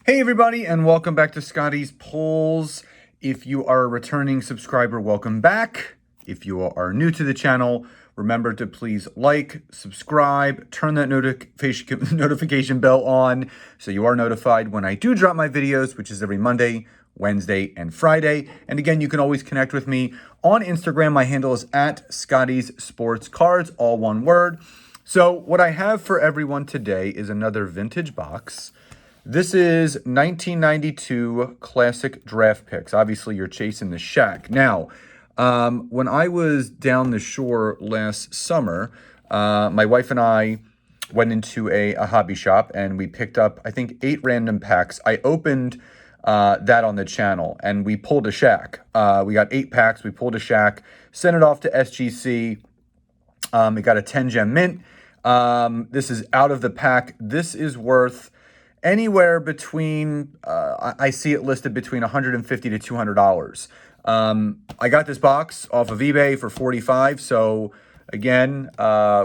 Hey everybody, and welcome back to Scotty's Polls. If you are a returning subscriber, welcome back. If you are new to the channel, remember to please like, subscribe, turn that notification bell on so you are notified when I do drop my videos, which is every Monday, Wednesday, and Friday. And again, you can always connect with me on Instagram. My handle is at Scotty's Sports Cards, all one word. So what I have for everyone today is another vintage box. This is 1992 classic draft picks. Obviously, you're chasing the Shaq. Now, when I was down the shore last summer, my wife and I went into a hobby shop and we picked up, I think, 8 random packs. I opened that on the channel and we pulled a Shaq. We got 8 packs. We pulled a Shaq, sent it off to SGC. It got a 10-gem mint. This is out of the pack. This is worth anywhere between, I see it listed between $150 to $200. I got this box off of eBay for $45. So again,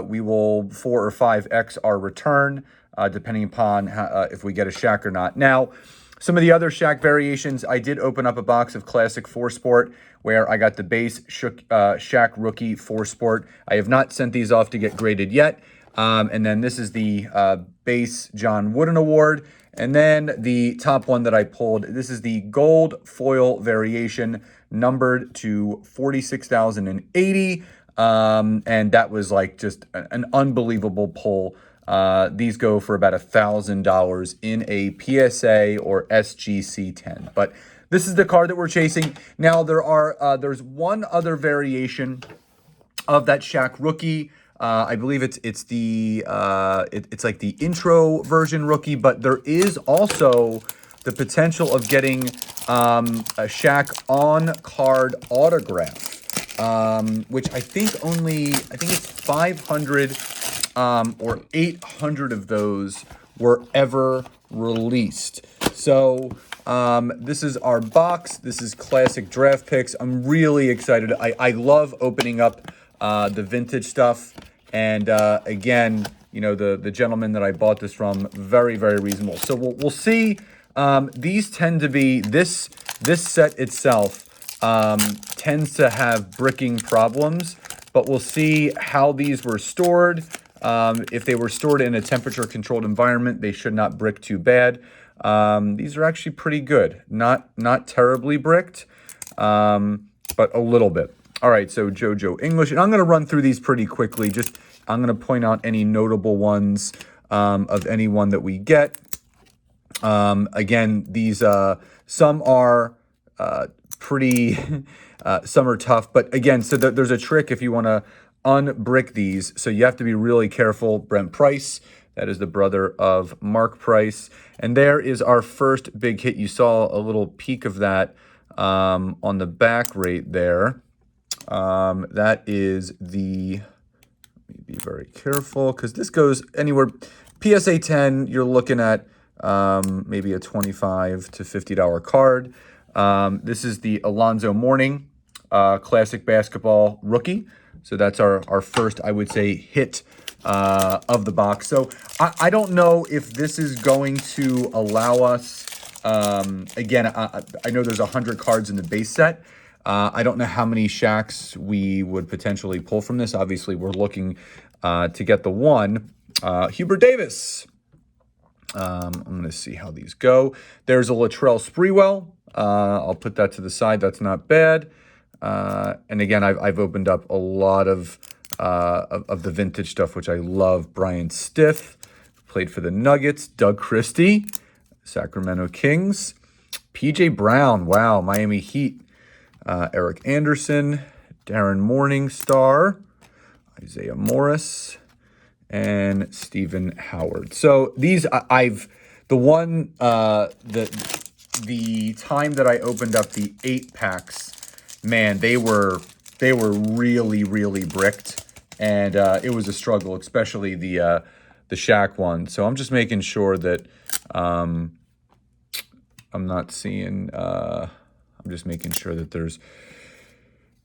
we will 4 or 5x our return, depending upon if we get a Shaq or not. Now, some of the other Shaq variations, I did open up a box of Classic 4 Sport where I got the base Shaq Rookie 4 Sport. I have not sent these off to get graded yet. And then this is the base John Wooden Award. And then the top one that I pulled, this is the gold foil variation, numbered to 46,080. And that was like just an unbelievable pull. These go for about $1,000 in a PSA or SGC 10. But this is the card that we're chasing. Now there's one other variation of that Shaq Rookie. I believe it's like the intro version rookie, but there is also the potential of getting a Shaq on card autograph, which I think it's 500 or 800 of those were ever released. So this is our box. This is Classic Draft Picks. I'm really excited. I love opening up the vintage stuff. And again, you know, the gentleman that I bought this from, very, very reasonable. So we'll see. These tend to be, this set itself tends to have bricking problems, but we'll see how these were stored. If they were stored in a temperature controlled environment, they should not brick too bad. These are actually pretty good. Not terribly bricked, but a little bit. All right, so JoJo English, and I'm going to run through these pretty quickly. I'm going to point out any notable ones of any one that we get. Again, these some are pretty, some are tough, but again, so there's a trick if you want to unbrick these. So you have to be really careful. Brent Price, that is the brother of Mark Price, and there is our first big hit. You saw a little peek of that on the back right there. That is the, let me be very careful because this goes anywhere. PSA 10, you're looking at maybe a $25 to $50 card. This is the Alonzo Mourning Classic Basketball Rookie. So that's our first, I would say, hit of the box. So I don't know if this is going to allow us, again, I know there's 100 cards in the base set. I don't know how many Shaqs we would potentially pull from this. Obviously, we're looking to get the one. Hubert Davis. I'm going to see how these go. There's a Latrell Sprewell. I'll put that to the side. That's not bad. And again, I've opened up a lot of the vintage stuff, which I love. Brian Stiff, played for the Nuggets. Doug Christie, Sacramento Kings. PJ Brown, wow, Miami Heat. Eric Anderson, Darren Morningstar, Isaiah Morris, and Stephen Howard. So these, the time that I opened up the 8 packs, man, they were really, really bricked, and it was a struggle, especially the Shaq one. So I'm just making sure that I'm not seeing. I'm just making sure that there's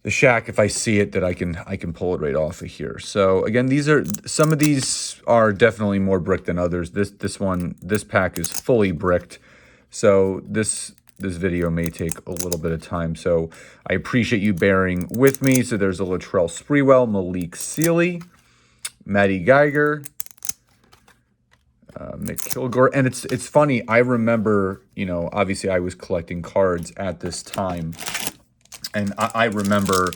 the Shaq, if I see it, that I can pull it right off of here. So again, some of these are definitely more bricked than others. This pack is fully bricked. So this video may take a little bit of time. So I appreciate you bearing with me. So there's a Latrell Sprewell, Malik Sealy, Matty Geiger, Mick Kilgore. And it's funny. I remember, you know, obviously I was collecting cards at this time. And I remember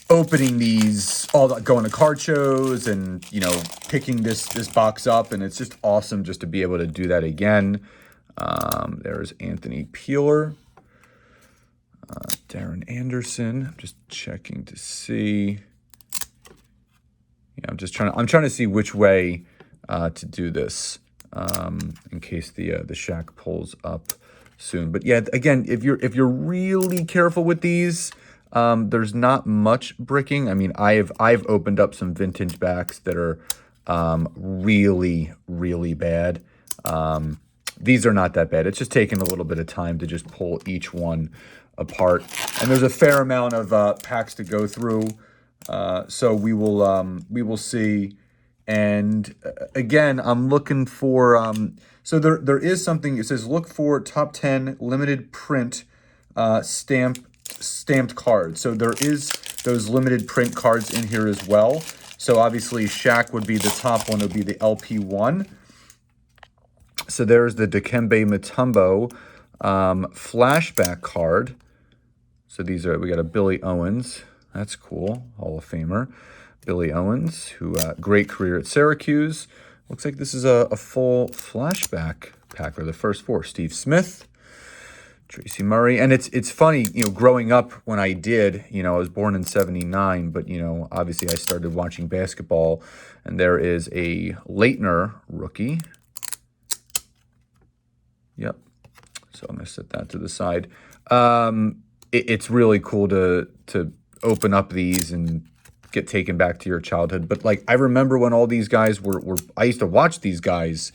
opening these, going to card shows and, you know, picking this box up. And it's just awesome just to be able to do that again. There's Anthony Peeler, Darren Anderson. I'm just checking to see. Yeah, I'm trying to see which way to do this in case the Shaq pulls up soon. But yeah, again, if you're really careful with these, there's not much bricking. I mean, I've opened up some vintage backs that are really, really bad. These are not that bad. It's just taking a little bit of time to just pull each one apart. And there's a fair amount of packs to go through. So we will see. And again, I'm looking for, so there is something, it says, look for top 10 limited print stamped cards. So there is those limited print cards in here as well. So obviously Shaq would be the top one. It would be the LP1. So there's the Dikembe Mutombo flashback card. So these are, we got a Billy Owens. That's cool. Hall of Famer. Billy Owens, who great career at Syracuse. Looks like this is a full flashback pack for the first four. Steve Smith, Tracy Murray. And it's funny, you know, growing up when I did, you know, I was born in 79, but, you know, obviously I started watching basketball, and there is a Leitner rookie. Yep. So I'm going to set that to the side. It's really cool to open up these and get taken back to your childhood. But like, I remember when all these guys were I used to watch these guys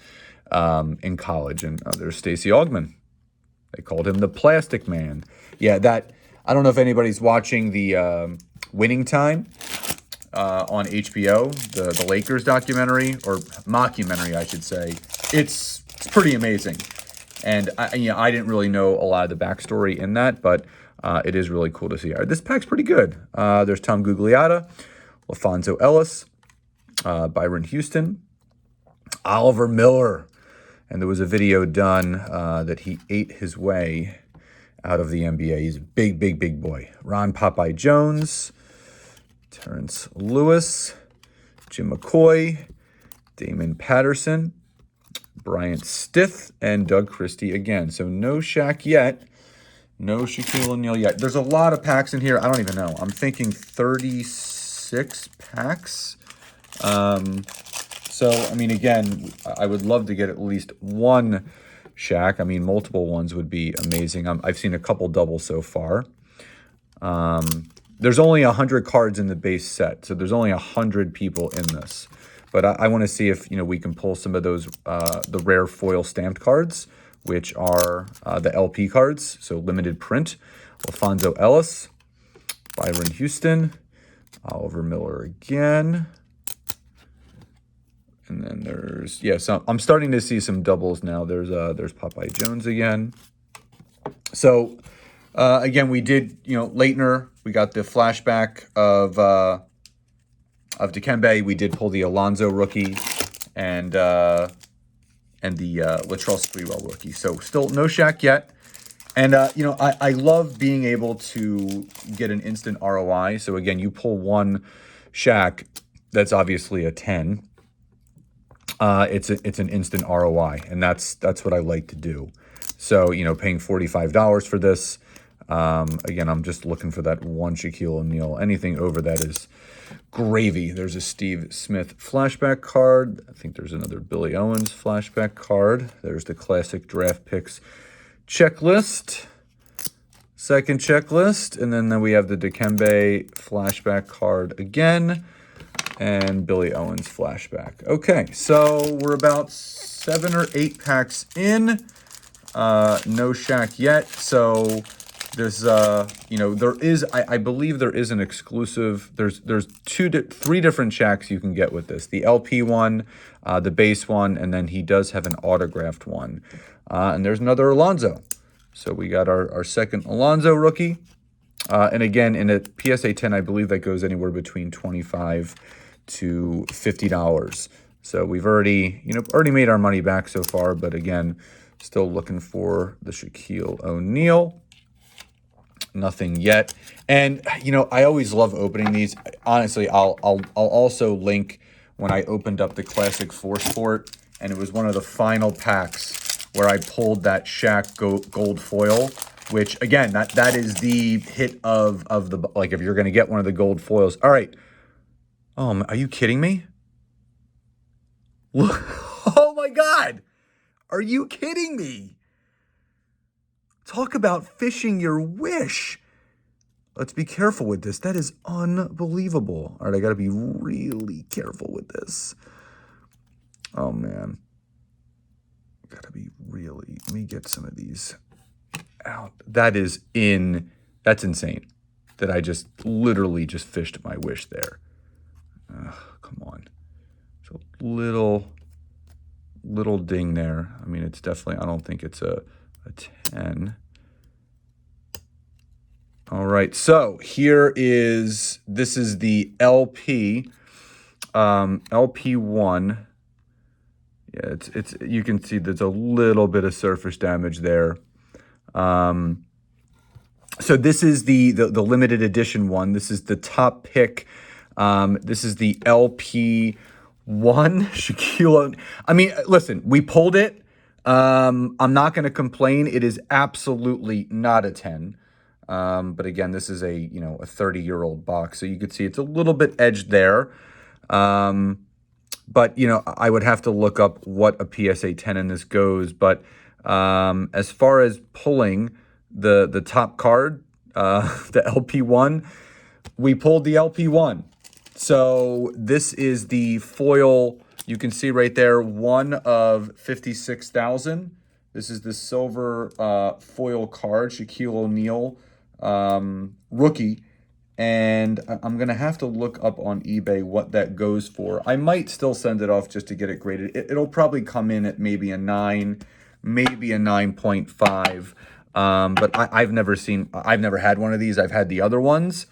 in college. And there's Stacey Augmon. They called him the Plastic Man. Yeah, I don't know if anybody's watching the Winning Time on HBO, the Lakers documentary, or mockumentary, I should say. It's pretty amazing. And I didn't really know a lot of the backstory in that, but it is really cool to see. This pack's pretty good. There's Tom Gugliotta, LaFonso Ellis, Byron Houston, Oliver Miller. And there was a video done that he ate his way out of the NBA. He's a big, big, big boy. Ron Popeye Jones, Terrence Lewis, Jim McCoy, Damon Patterson, Bryant Stith, and Doug Christie again. So no Shaq yet. No Shaquille O'Neal yet. There's a lot of packs in here. I don't even know. I'm thinking 36 packs. So, I mean, again, I would love to get at least one Shaq. I mean, multiple ones would be amazing. I've seen a couple doubles so far. There's only 100 cards in the base set, so there's only 100 people in this. But I want to see if, you know, we can pull some of those, the rare foil stamped cards, which are the LP cards, so limited print. LaFonso Ellis, Byron Houston, Oliver Miller again. And then there's, yeah, so I'm starting to see some doubles now. There's Popeye Jones again. So, again, we did, you know, Leitner. We got the flashback of Dikembe. We did pull the Alonzo rookie and the Latrell Sprewell rookie. So still no Shaq yet. And, you know, I love being able to get an instant ROI. So, again, you pull one Shaq, that's obviously a 10. It's an instant ROI, and that's what I like to do. So, you know, paying $45 for this. Again, I'm just looking for that one Shaquille O'Neal. Anything over that is gravy. There's a Steve Smith flashback card. I think there's another Billy Owens flashback card. There's the classic draft picks checklist. Second checklist. And then we have the Dikembe flashback card again. And Billy Owens flashback. Okay, so we're about 7 or 8 packs in. No Shaq yet. So There's you know, there is, I believe there is an exclusive. There's three different Shaqs you can get with this. The LP one, the base one, and then he does have an autographed one. And there's another Alonso. So we got our second Alonso rookie. And again, in a PSA 10, I believe that goes anywhere between $25 to $50. So we've already made our money back so far. But again, still looking for the Shaquille O'Neal. Nothing yet. And I always love opening these. Honestly, I'll also link when I opened up the Classic 4 Sport, and it was one of the final packs where I pulled that Shaq gold foil, which again, that is the hit of the, like, if you're going to get one of the gold foils. All right. Oh, are you kidding me? Oh my God. Are you kidding me? Talk about fishing your wish. Let's be careful with this. That is unbelievable. All right, I got to be really careful with this. Oh, man. Got to be really... Let me get some of these out. That's insane. That I just literally just fished my wish there. Come on. It's a little ding there. I mean, it's definitely... I don't think it's a 10. All right, so this is the LP, LP1. Yeah, it's you can see there's a little bit of surface damage there. So this is the limited edition one. This is the top pick. This is the LP1 Shaquille. I mean, listen, we pulled it. I'm not going to complain. It is absolutely not a 10. But again, this is a 30-year-old box, so you could see it's a little bit edged there. But I would have to look up what a PSA 10 in this goes. But as far as pulling the top card, the LP1, we pulled the LP1. So this is the foil. You can see right there, 1 of 56,000. This is the silver foil card, Shaquille O'Neal. Rookie, and I'm gonna have to look up on eBay what that goes for. I might still send it off just to get it graded. It'll probably come in at maybe a 9, maybe a 9.5. But I've never had one of these. I've had the other ones.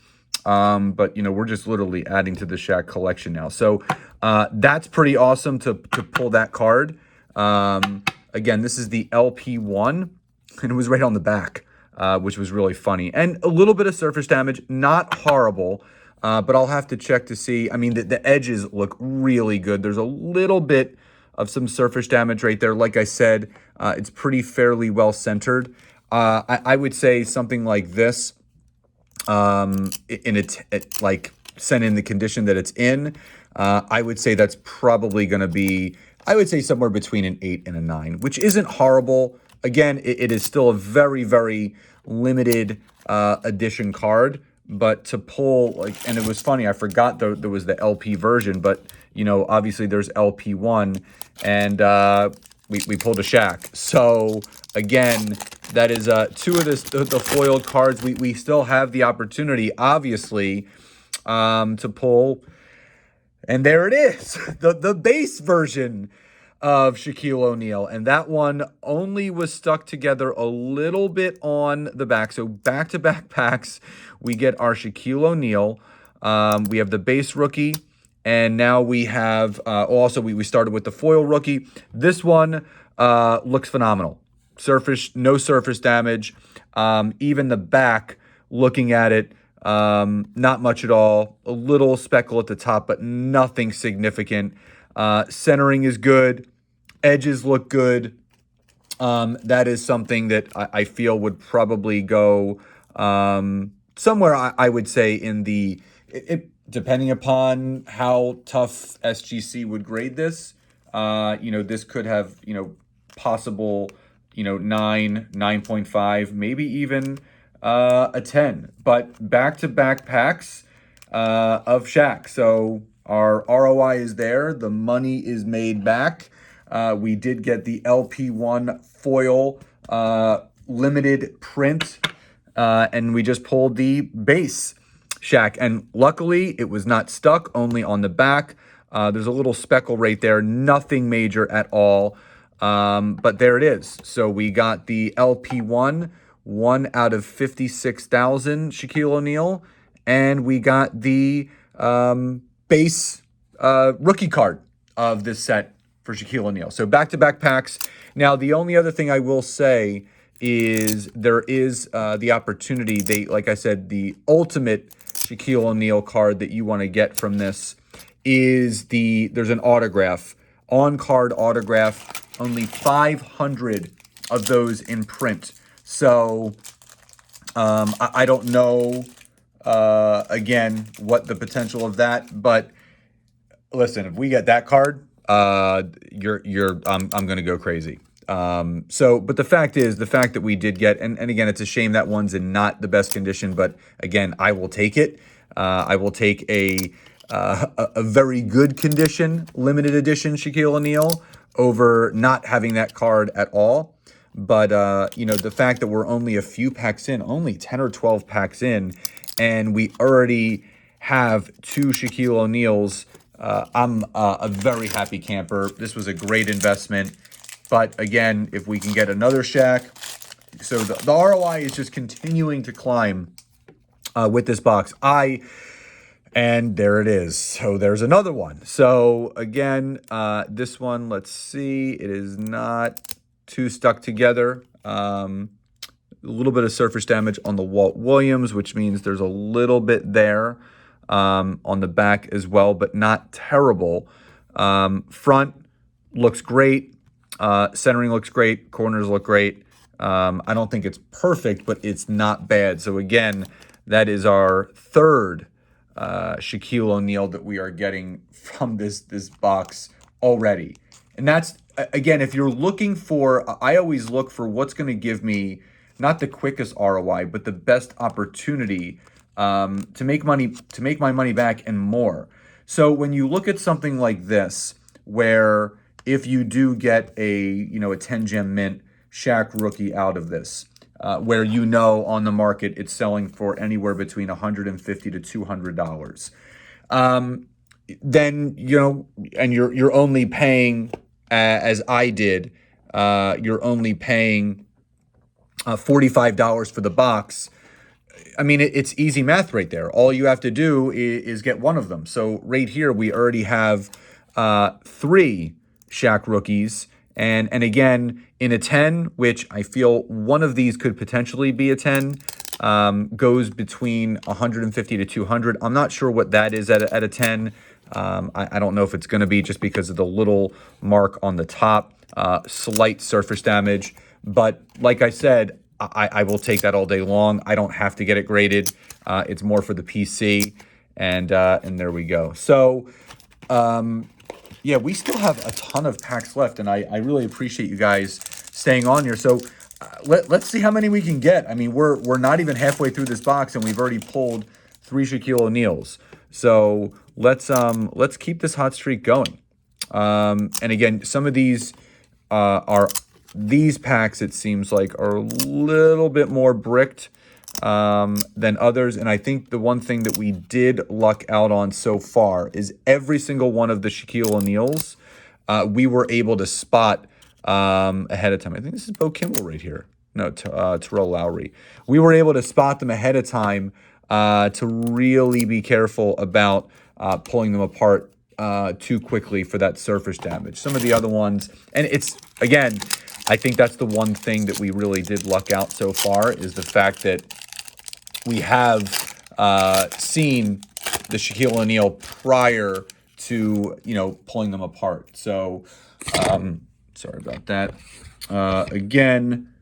But we're just literally adding to the Shaq collection now. So that's pretty awesome to pull that card. Again, this is the LP1, and it was right on the back. Which was really funny. And a little bit of surface damage, not horrible, but I'll have to check to see. I mean, the edges look really good. There's a little bit of some surface damage right there. Like I said, it's pretty fairly well centered. I would say something like this, like sent in the condition that it's in, I would say that's probably going to be, I would say somewhere between an 8 and a 9, which isn't horrible. Again, it is still a very, very limited edition card, but to pull, and it was funny, I forgot there was the LP version, but obviously there's LP1, and we pulled a Shaq. So again, that is 2 of the foiled cards. We still have the opportunity, obviously, to pull, and there it is, the base version of Shaquille O'Neal, and that one only was stuck together a little bit on the back. So back-to-back packs, we get our Shaquille O'Neal. We have the base rookie, and now we have also we started with the foil rookie. This one looks phenomenal. No surface damage. Even the back, looking at it, not much at all. A little speckle at the top, but nothing significant. Centering is good. Edges look good. That is something that I feel would probably go somewhere, I would say, in the... depending upon how tough SGC would grade this, this could have, possible, 9, 9.5, maybe even a 10. But back-to-back packs of Shaq. So our ROI is there. The money is made back. We did get the LP1 foil limited print. and we just pulled the base Shaq. And luckily, it was not stuck, only on the back. There's a little speckle right there, nothing major at all. But there it is. So we got the LP1, 1 out of 56,000 Shaquille O'Neal, and we got the base rookie card of this set for Shaquille O'Neal. So back-to-back packs. Now, the only other thing I will say is there is the opportunity. Like I said, the ultimate Shaquille O'Neal card that you want to get from this is there's an autograph, on-card autograph, only 500 of those in print. So I don't know, again, what the potential of that, but listen, if we get that card, I'm going to go crazy. But the fact that we did get, and again, it's a shame that one's in not the best condition, but again, I will take it. I will take a very good condition, limited edition Shaquille O'Neal over not having that card at all. But, you know, the fact that we're only a few packs in, only 10 or 12 packs in, and we already have 2 Shaquille O'Neals, I'm a very happy camper. This was a great investment. But again, if we can get another Shaq, so the ROI is just continuing to climb with this box. And there it is. So there's another one. So again, this one, let's see, it is not too stuck together. A little bit of surface damage on the Walt Williams, which means there's a little bit there on the back as well, but not terrible. Front looks great. Centering looks great. Corners look great. I don't think it's perfect, but it's not bad. So again, that is our third Shaquille O'Neal that we are getting from this box already. And that's, again, if you're looking for, I always look for what's going to give me not the quickest ROI, but the best opportunity to make my money back and more. So when you look at something like this, where if you do get a 10 gem mint Shaq rookie out of this, where on the market it's selling for anywhere between $150 to $200, then and you're only paying, as I did, you're only paying $45 for the box. I mean, it's easy math right there. All you have to do is get one of them. So right here, we already have 3 Shaq rookies. And again, in a 10, which I feel one of these could potentially be a 10, goes between 150 to 200. I'm not sure what that is at a 10. I don't know if it's going to be just because of the little mark on the top, slight surface damage. But like I said, I will take that all day long. I don't have to get it graded. It's more for the PC. And there we go. So, yeah, we still have a ton of packs left, and I really appreciate you guys staying on here. So let's see how many we can get. I mean, we're not even halfway through this box, and we've already pulled 3 Shaquille O'Neals. So let's keep this hot streak going. And again, some of these these packs, it seems like, are a little bit more bricked than others. And I think the one thing that we did luck out on so far is every single one of the Shaquille O'Neals we were able to spot ahead of time. I think this is Bo Kimball right here. No, Terrell Lowry. We were able to spot them ahead of time to really be careful about pulling them apart too quickly for that surface damage. Some of the other ones, and it's, again, I think that's the one thing that we really did luck out so far, is the fact that we have seen the Shaquille O'Neal prior to, pulling them apart. So, sorry about that. Again,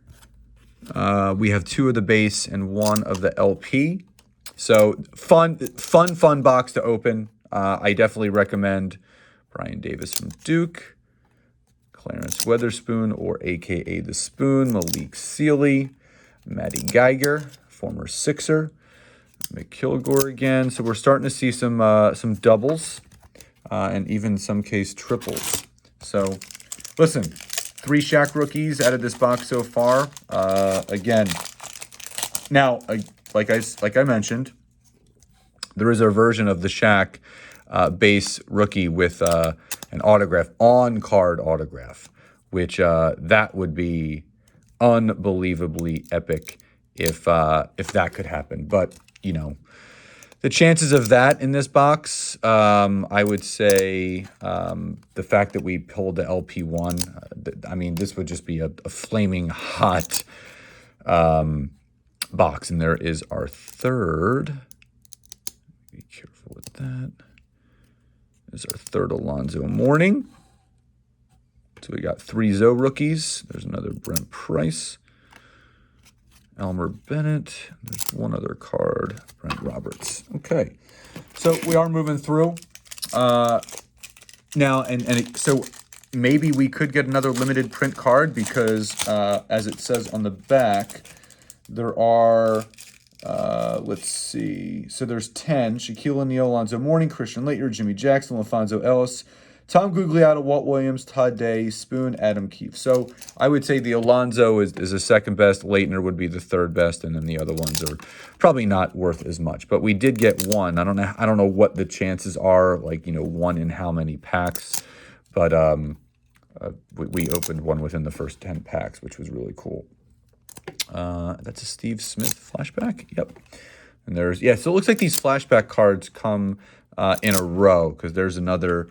we have 2 of the base and 1 of the LP. So fun box to open. I definitely recommend Brian Davis from Duke, Clarence Weatherspoon, or AKA The Spoon, Malik Sealy, Matty Geiger, former Sixer, McKilgore again. So we're starting to see some doubles and even in some case triples. So listen, 3 Shaq rookies out of this box so far. Again, Now, like I mentioned, there is a version of the Shaq base rookie with an autograph, on-card autograph, which that would be unbelievably epic if that could happen. But, you know, the chances of that in this box, I would say the fact that we pulled the LP1, I mean, this would just be a flaming hot box. And there is our third. Be careful with that. There's our third Alonzo Mourning. So we got 3 Zoe rookies. There's another Brent Price. Elmer Bennett. There's one other card, Brent Roberts. Okay, so we are moving through. Now, so maybe we could get another limited print card because, as it says on the back, there are, let's see. So there's 10, Shaquille O'Neal, Alonzo Mourning, Christian Laettner, Jimmy Jackson, LaFonso Ellis, Tom Gugliotta, Walt Williams, Todd Day, Spoon, Adam Keefe. So I would say the Alonzo is the second best. Laettner would be the third best, and then the other ones are probably not worth as much. But we did get one. I don't know what the chances are, like, you know, one in how many packs. But we opened one within the first 10 packs, which was really cool. That's a Steve Smith flashback. Yep. And there's, yeah, so it looks like these flashback cards come in a row because there's another.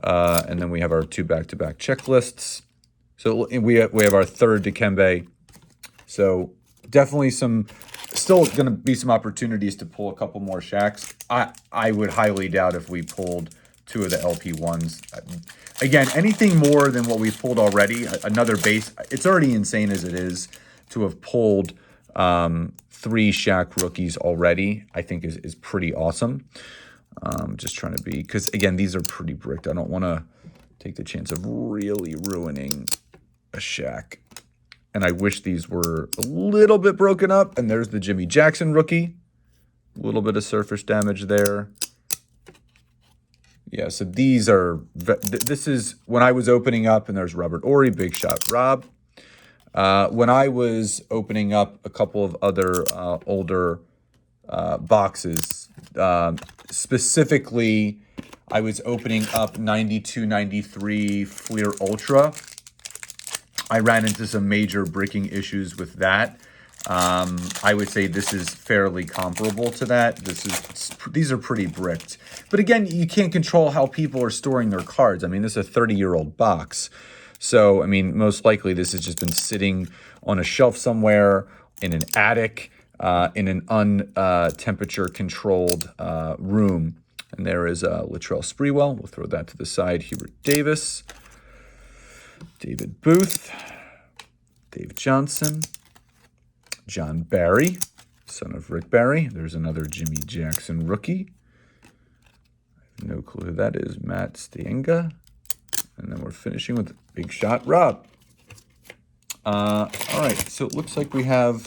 And then we have our 2 back-to-back checklists. So we have our third Dikembe. So definitely still going to be some opportunities to pull a couple more Shaqs. I would highly doubt if we pulled 2 of the LP1s. Again, anything more than what we've pulled already, another base, it's already insane as it is to have pulled 3 Shaq rookies already, I think is pretty awesome. Just trying to be, because again, these are pretty bricked. I don't want to take the chance of really ruining a Shaq. And I wish these were a little bit broken up. And there's the Jimmy Jackson rookie. A little bit of surface damage there. Yeah, so these are, this is when I was opening up, and there's Robert Horry, Big Shot Rob. When I was opening up a couple of other older boxes, specifically, I was opening up 92-93 Fleer Ultra. I ran into some major bricking issues with that. I would say this is fairly comparable to that. These are pretty bricked. But again, you can't control how people are storing their cards. I mean, this is a 30-year-old box. So, I mean, most likely this has just been sitting on a shelf somewhere in an attic, in an untemperature-controlled room. And there is Latrell Sprewell. We'll throw that to the side. Hubert Davis, David Booth, Dave Johnson, John Barry, son of Rick Barry. There's another Jimmy Jackson rookie. I have no clue who that is. Matt Stienga. And then we're finishing with Big Shot Rob. All right, so it looks like we have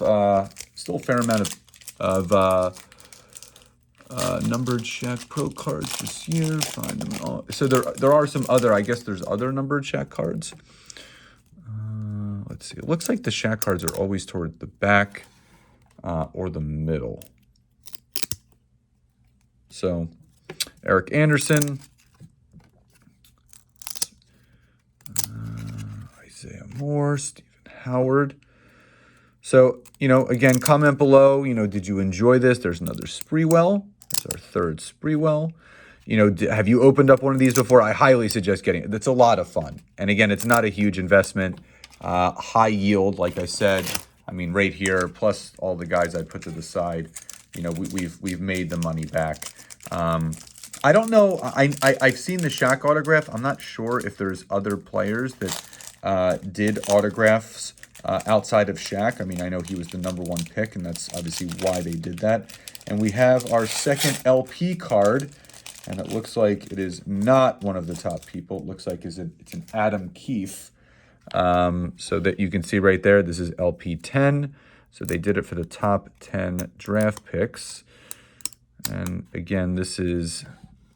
still a fair amount of numbered Shaq Pro cards this year. Find them all. So there are some other, I guess there's other numbered Shaq cards. Let's see. It looks like the Shaq cards are always toward the back or the middle. So Eric Anderson, Isaiah Moore, Stephen Howard. So, you know, again, comment below, you know, did you enjoy this? There's another Sprewell. There's our third Sprewell. You know, have you opened up one of these before? I highly suggest getting it. It's a lot of fun. And again, it's not a huge investment. High yield, like I said. I mean, right here, plus all the guys I put to the side, you know, we've made the money back. I don't know. I've seen the Shaq autograph. I'm not sure if there's other players that did autographs outside of Shaq. I mean, I know he was the #1 pick, and that's obviously why they did that. And we have our second LP card, and it looks like it is not one of the top people. It looks like it's an Adam Keefe. So that you can see right there, this is LP10. So they did it for the top 10 draft picks. And again, this is,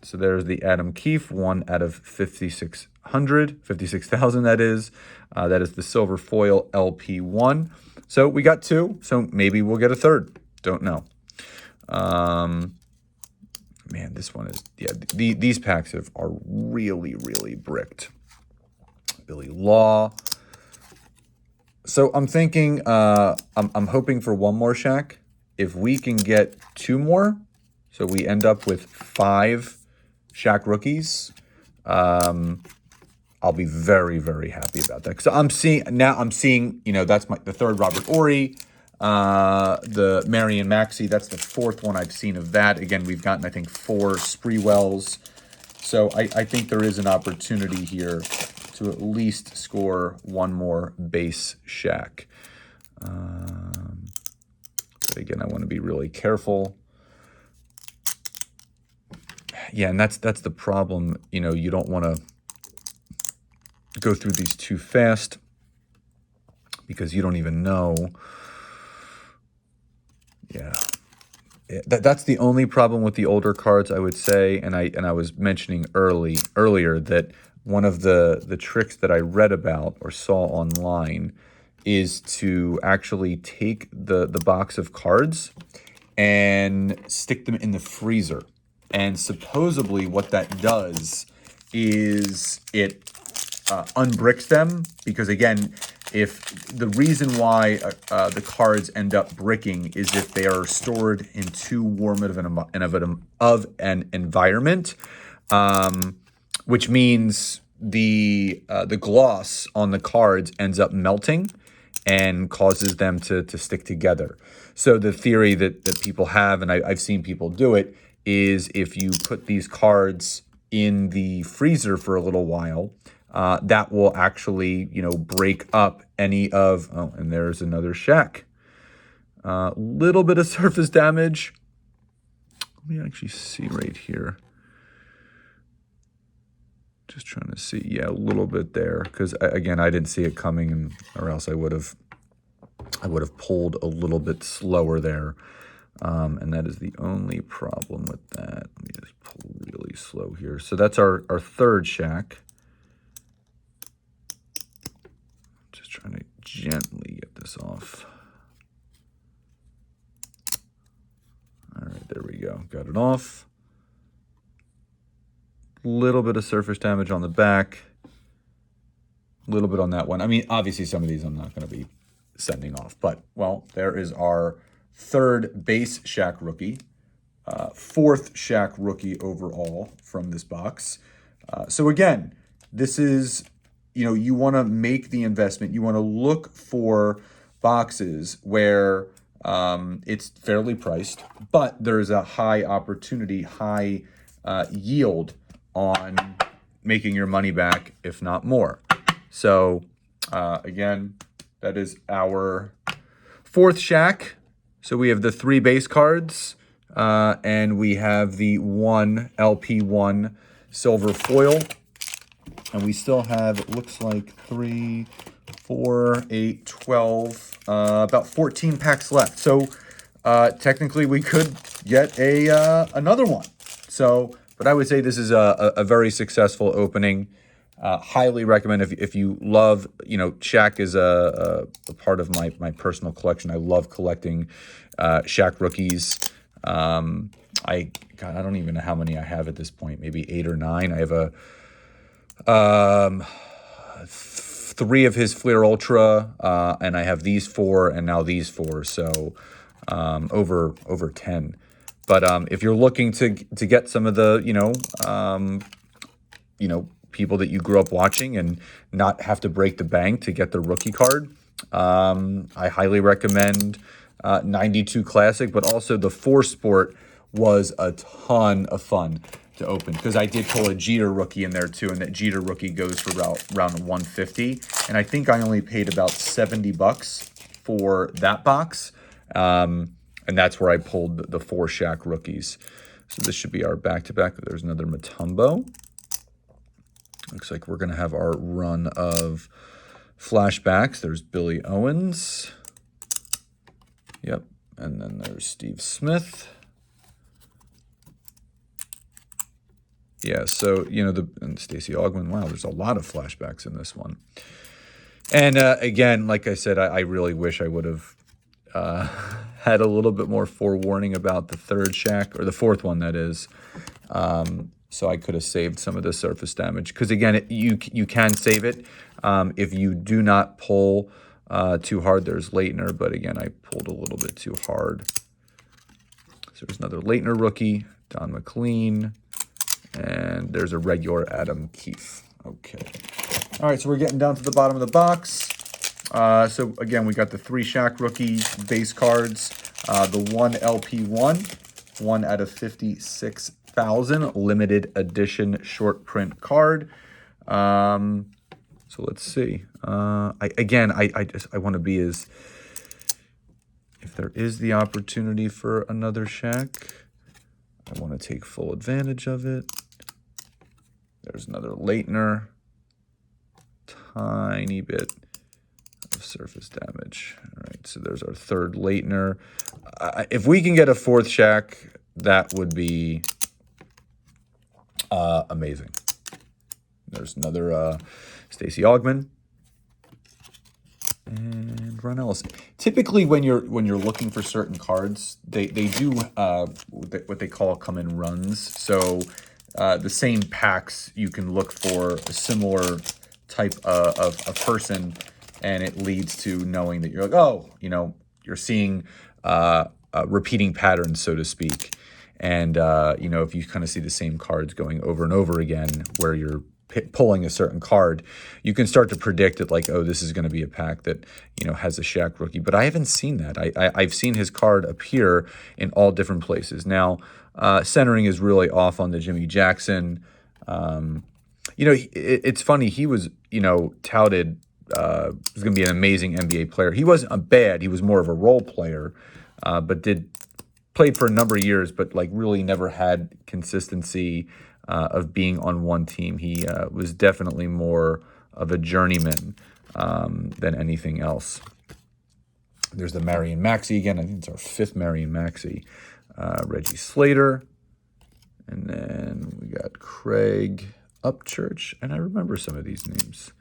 so there's the Adam Keefe, 1 out of 56,000 that is. That is the silver foil LP1. So we got 2. So maybe we'll get a third. Don't know. Man, this one is, yeah, these packs are really, really bricked. Billy Law. So I'm thinking, I'm hoping for one more Shaq. If we can get 2 more, so we end up with 5 Shaq rookies, I'll be very, very happy about that. Because I'm seeing, you know, that's the third Robert Ory, the Marion Maxey. That's the 4th one I've seen of that. Again, we've gotten, I think, 4 Spreewells. So I think there is an opportunity here to at least score 1 more base Shaq. But again, I want to be really careful. Yeah, and that's the problem. You know, you don't want to go through these too fast because you don't even know. Yeah. That's the only problem with the older cards, I would say. And I was mentioning earlier that one of the tricks that I read about or saw online is to actually take the box of cards and stick them in the freezer. And supposedly what that does is it unbricks them, because again, if the reason why the cards end up bricking is if they are stored in too warm of an environment, which means the gloss on the cards ends up melting and causes them to stick together. So the theory that people have, and I've seen people do it, is if you put these cards in the freezer for a little while, that will actually, you know, break up any of, oh, and there's another Shaq. Little bit of surface damage. Let me actually see right here. Just trying to see, yeah, a little bit there, because again, I didn't see it coming, or else I would have pulled a little bit slower there. And that is the only problem with that. Let me just pull really slow here. So that's our third Shaq. Just trying to gently get this off. All right, there we go. Got it off. Little bit of surface damage on the back. A little bit on that one. I mean, obviously some of these I'm not going to be sending off. But, well, there is our third base Shaq rookie. 4th Shaq rookie overall from this box. So again, this is, you know, you want to make the investment. You want to look for boxes where it's fairly priced, but there's a high opportunity, high yield on making your money back, if not more. So again, that is our 4th Shaq. So we have the 3 base cards, and we have the 1 LP1 silver foil. And we still have, it looks like 3, 4, 8, 12, about 14 packs left. So technically we could get another one. So, but I would say this is a very successful opening. Highly recommend if you love, you know, Shaq is a part of my personal collection. I love collecting Shaq rookies. I don't even know how many I have at this point, maybe 8 or 9. I have 3 of his Fleer Ultra, and I have these 4 and now these 4, so over 10. But if you're looking to get some of the, people that you grew up watching and not have to break the bank to get the rookie card, I highly recommend 92 Classic, but also the 4 Sport was a ton of fun to open, because I did pull a Jeter rookie in there too, and that Jeter rookie goes for around 150, and I think I only paid about $70 for that box, and that's where I pulled the 4 Shaq rookies. So this should be our back-to-back. There's another Mutombo. Looks like we're going to have our run of flashbacks. There's Billy Owens. Yep, and then there's Steve Smith. Yeah, so, and Stacey Augmon. Wow, there's a lot of flashbacks in this one. And again, like I said, I really wish I would have had a little bit more forewarning about the third Shaq, or the fourth one, that is. So I could have saved some of the surface damage. Because again, you can save it if you do not pull too hard. There's Leitner, but again, I pulled a little bit too hard. So there's another Leitner rookie, Don McLean, and there's a regular Adam Keefe. Okay. All right, so we're getting down to the bottom of the box. So again, we got the 3 Shaq rookie base cards, the 1 LP1, 1 out of 56,000 limited edition short print card. So let's see. I want to be as, if there is the opportunity for another Shaq, I want to take full advantage of it. There's another Leitner. Tiny bit of surface damage. All right, so there's our third Leitner. If we can get a 4th Shaq, that would be amazing. There's another Stacey Augmon and Ron Ellis. Typically, when you're looking for certain cards, they do what they call come in runs. So the same packs, you can look for a similar type of person, and it leads to knowing that you're like, oh, you're seeing repeating patterns, so to speak. And if you kind of see the same cards going over and over again, where you're pulling a certain card, you can start to predict it, like, oh, this is going to be a pack that has a Shaq rookie. But I haven't seen that. I've seen his card appear in all different places. Now, centering is really off on the Jimmy Jackson. It's funny. He was touted was going to be an amazing NBA player. He wasn't bad. He was more of a role player, but played for a number of years, but like really never had consistency of being on one team. He was definitely more of a journeyman than anything else. There's the Marion Maxey again. I think it's our 5th Marion Maxey. Reggie Slater. And then we got Craig Upchurch. And I remember some of these names.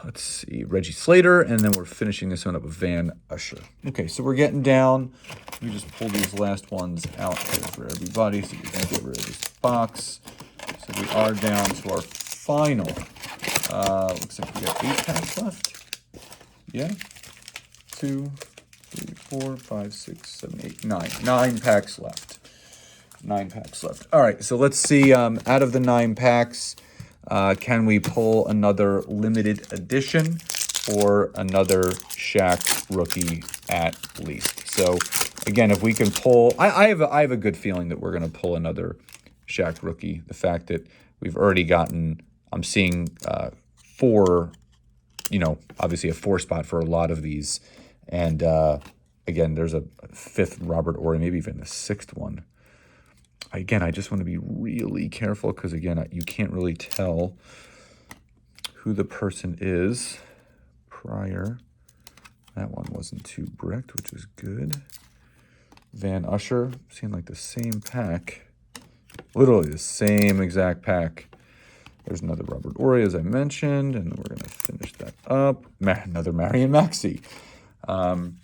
Let's see, Reggie Slater, and then we're finishing this one up with Van Usher. Okay, so we're getting down. Let me just pull these last ones out here for everybody so we can get rid of this box. So we are down to our final. Looks like we got 8 packs left. Yeah, 2, 3, 4, 5, 6, 7, 8, 9. 9 packs left. 9 packs left. All right, so let's see. Out of the 9 packs, can we pull another limited edition or another Shaq rookie at least? So again, if we can pull, I have a good feeling that we're going to pull another Shaq rookie. The fact that we've already gotten, I'm seeing 4, obviously a 4 spot for a lot of these. And again, there's a 5th Robert Horry, maybe even a 6th one. Again, I just want to be really careful because, again, you can't really tell who the person is prior. That one wasn't too bricked, which was good. Van Usher, seeing like the same pack. Literally the same exact pack. There's another Robert Horry, as I mentioned, and we're going to finish that up. Another Marion Maxey. I'm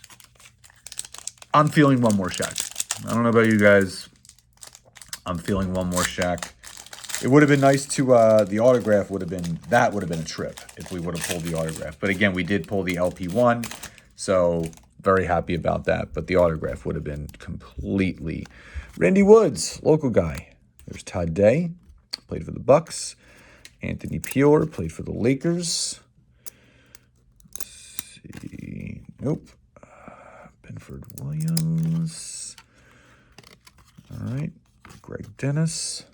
feeling one more Shaq. I don't know about you guys. I'm feeling one more Shaq. It would have been nice to, the autograph would have been a trip if we would have pulled the autograph. But again, we did pull the LP1, so very happy about that. But the autograph would have been completely. Randy Woods, local guy. There's Todd Day, played for the Bucks. Anthony Pure, played for the Lakers. Let's see. Nope. Benford Williams. All right. Greg Dennis,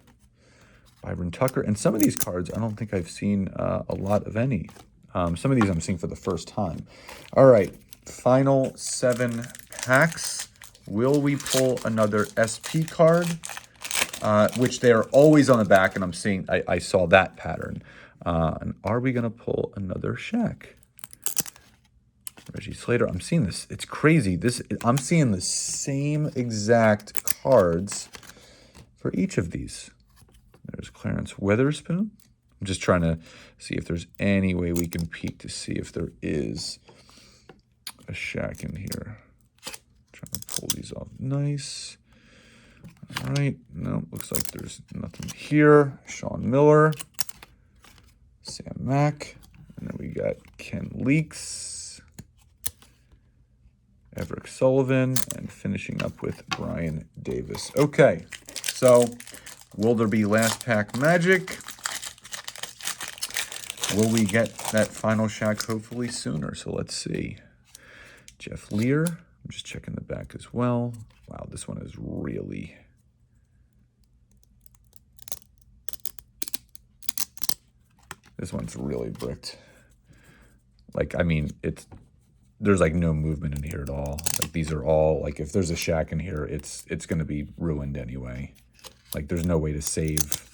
Byron Tucker, and some of these cards I don't think I've seen a lot of any. Some of these I'm seeing for the first time. All right, final 7 packs. Will we pull another SP card? Which they are always on the back, and I'm seeing I saw that pattern. And are we gonna pull another Shaq? Reggie Slater. I'm seeing this. It's crazy. I'm seeing the same exact cards for each of these. There's Clarence Weatherspoon, I'm just trying to see if there's any way we can peek to see if there is a Shaq in here. Trying to pull these off nice. All right, no, looks like there's nothing here. Sean Miller, Sam Mack, and then we got Ken Leaks, Everett Sullivan, and finishing up with Brian Davis. Okay, so will there be last pack magic? Will we get that final Shaq hopefully sooner? So let's see. Jeff Lear, I'm just checking the back as well. Wow, this one is really... This one's really bricked. Like, I mean, there's like no movement in here at all. Like, these are all, like, if there's a Shaq in here, it's going to be ruined anyway. Like, there's no way to save.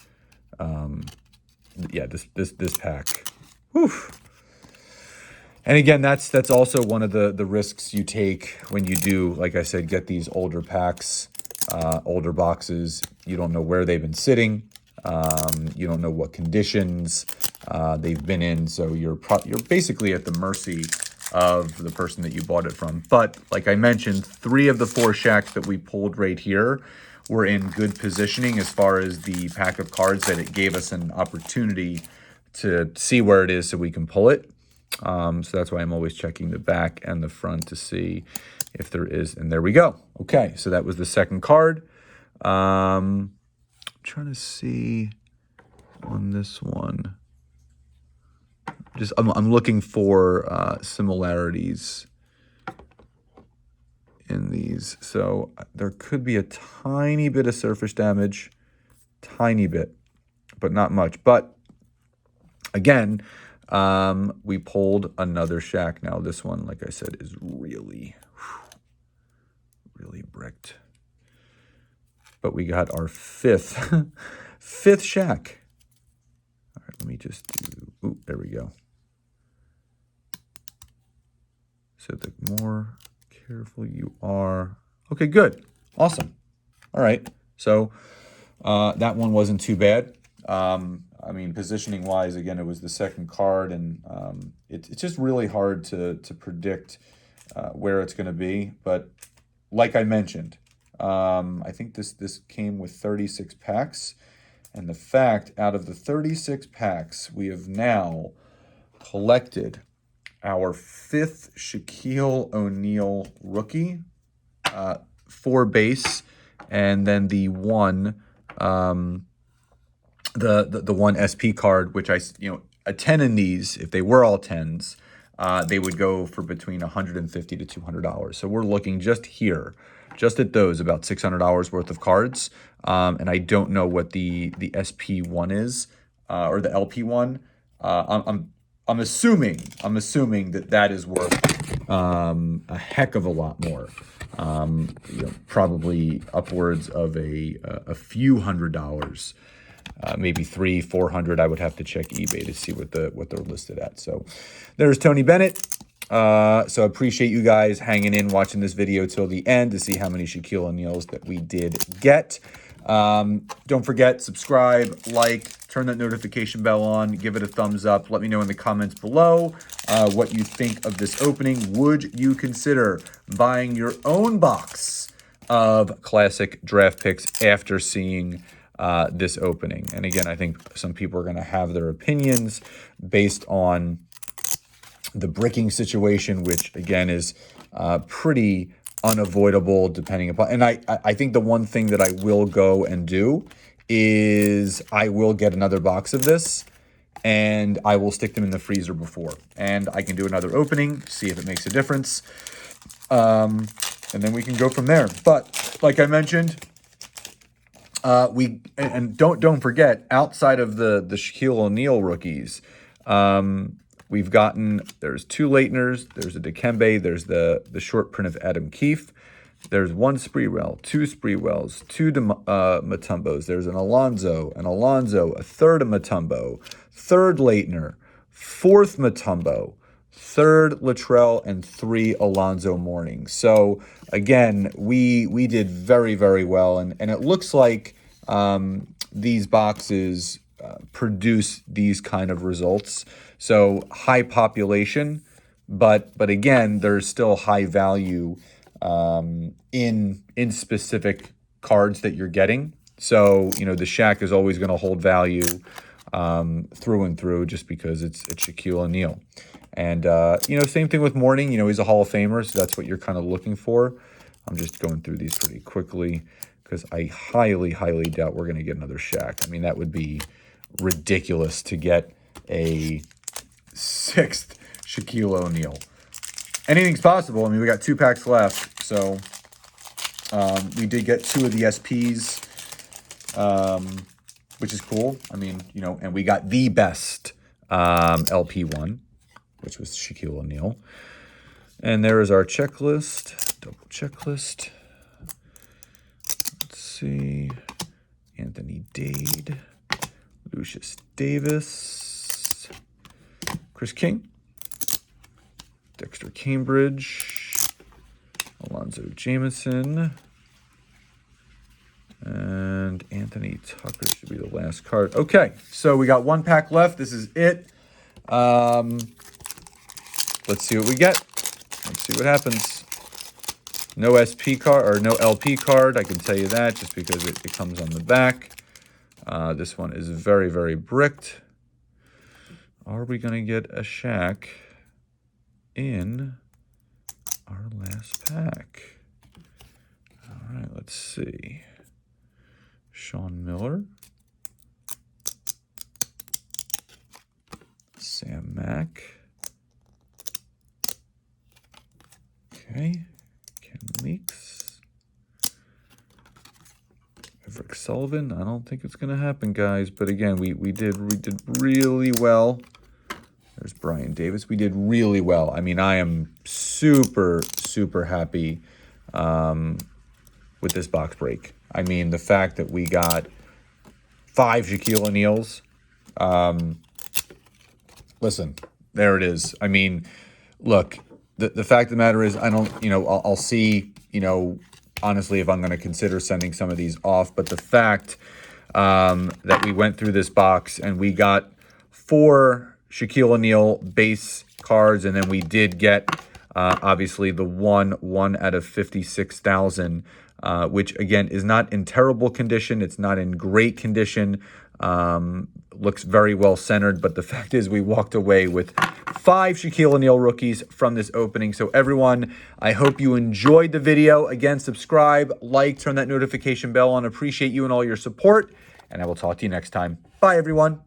Yeah, this pack. Whew. And again, that's also one of the risks you take when you do, like I said, get these older packs, older boxes. You don't know where they've been sitting. You don't know what conditions they've been in, so you're basically at the mercy of the person that you bought it from. But like I mentioned, 3 of the 4 Shaqs that we pulled right here were in good positioning as far as the pack of cards that it gave us an opportunity to see where it is so we can pull it. So that's why I'm always checking the back and the front to see if there is. And there we go. Okay, so that was the second card. Trying to see on this one. I'm looking for similarities in these. So there could be a tiny bit of surface damage, tiny bit, but not much. But again, we pulled another Shaq. Now this one, like I said, is really bricked. But we got our fifth Shaq. All right, let me just do, ooh, there we go. So the more careful you are. Okay, good. Awesome. All right. So that one wasn't too bad. I mean, positioning-wise, again, it was the second card, and it's just really hard to predict where it's going to be. But like I mentioned, I think this came with 36 packs, and the fact out of the 36 packs, we have now collected our 5th Shaquille O'Neal rookie, 4 base, and then the one. The one SP card, which a 10 in these, if they were all 10s, they would go for between $150 to $200. So we're looking just here, just at those, about $600 worth of cards. And I don't know what the SP one is, or the LP one. I'm assuming that is worth a heck of a lot more. Probably upwards of a few $100s. Maybe $300-400. I would have to check eBay to see what they're listed at. So there's Tony Bennett. So I appreciate you guys hanging in, watching this video till the end to see how many Shaquille O'Neals that we did get. Don't forget, subscribe, like, turn that notification bell on, give it a thumbs up. Let me know in the comments below what you think of this opening. Would you consider buying your own box of classic draft picks after seeing this opening? And again, I think some people are going to have their opinions based on the bricking situation, which again is pretty unavoidable depending upon. And I think the one thing that I will go and do is I will get another box of this and I will stick them in the freezer before, and I can do another opening, see if it makes a difference, and then we can go from there. But like I mentioned, don't forget, outside of the Shaquille O'Neal rookies, we've gotten, there's 2 Leitners, there's a Dikembe, there's the short print of Adam Keefe, there's 1 Sprewell, 2 Sprewells, 2 Mutombos, there's an Alonzo, a third of Mutombo, 3rd Leitner, 4th Mutombo, 3rd Latrell, and 3 Alonzo Mourning. So again, we did very, very well, and it looks like these boxes produce these kind of results. So high population, but again, there's still high value in specific cards that you're getting. So, you know, the Shaq is always going to hold value through and through just because it's Shaquille O'Neal. And, you know, same thing with Mourning. You know, he's a Hall of Famer, so that's what you're kind of looking for. I'm just going through these pretty quickly because I highly, highly doubt we're going to get another Shaq. I mean, that would be ridiculous to get a 6th Shaquille O'Neal. Anything's possible. I mean, we got 2 packs left, so we did get 2 of the SPs, which is cool. I mean, you know, and we got the best LP1, which was Shaquille O'Neal. And there is our checklist, double checklist. Let's see, Anthony Dade, Lucius Davis, Chris King, Dexter Cambridge, Alonzo Jameson, and Anthony Tucker should be the last card. Okay, so we got 1 pack left. This is it. Let's see what we get. Let's see what happens. No SP card, or no LP card, I can tell you that, just because it comes on the back. This one is very, very bricked. Are we going to get a Shaq in our last pack? All right, let's see. Sean Miller. Sam Mack. Okay. Ken Leaks. Everett Sullivan. I don't think it's going to happen, guys. But again, we did really well. There's Brian Davis. We did really well. I mean, I am super, super happy with this box break. I mean, the fact that we got 5 Shaquille O'Neals. Listen, there it is. I mean, look, the fact of the matter is I don't, you know, I'll see, you know, honestly, if I'm going to consider sending some of these off. But the fact that we went through this box and we got 4 Shaquille O'Neal base cards, and then we did get obviously the one out of 56,000, which again is not in terrible condition. It's not in great condition. Looks very well centered, but the fact is we walked away with 5 Shaquille O'Neal rookies from this opening. So everyone, I hope you enjoyed the video. Again, subscribe, like, turn that notification bell on. Appreciate you and all your support, and I will talk to you next time. Bye, everyone.